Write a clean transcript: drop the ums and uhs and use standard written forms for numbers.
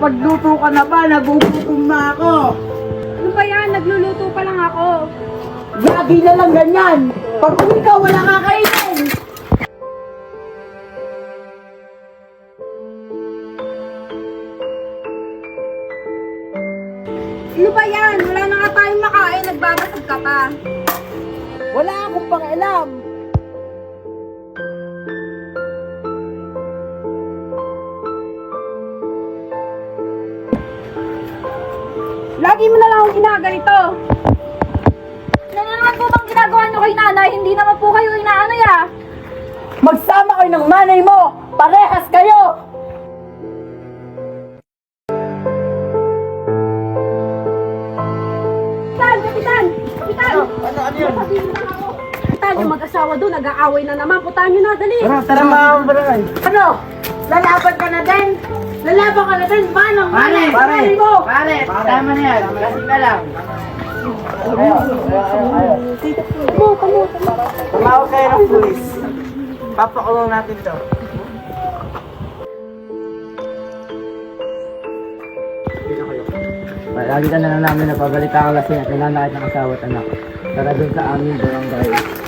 nakakapagluto ka na ba? Nagugutom na ako. Ano ba yan? Nagluluto pa lang ako. Lagi na lang ganyan. Pag uwi ka, wala kakainin. Ano ba yan? Wala na nga tayong makain. Nagbabasag ka pa. Wala akong pakialam. Lagi mo na lang akong ginaganito. Ano naman po bang ginagawa niyo kay nanay? Hindi naman po kayo inaanay ah. Magsama kayo ng nanay mo. Parehas kayo. Kapitan! Kapitan! Kapitan! Ano yun? Kapitan, yung mag-asawa doon, nag-aaway na naman. Putahan nyo na, dali. Tara mga barangay. Ano? Lalaban ka na din? Lalaban ka na din? Paano? Pare! Mo? Pare, tama na yan. Lasing na lang. Tumawag kayo ng pulis. Papakulong natin to. Lagi ka na lang namin napabalita ang lasing at nananakit ng asawa at anak. Tara dun sa aming barangay.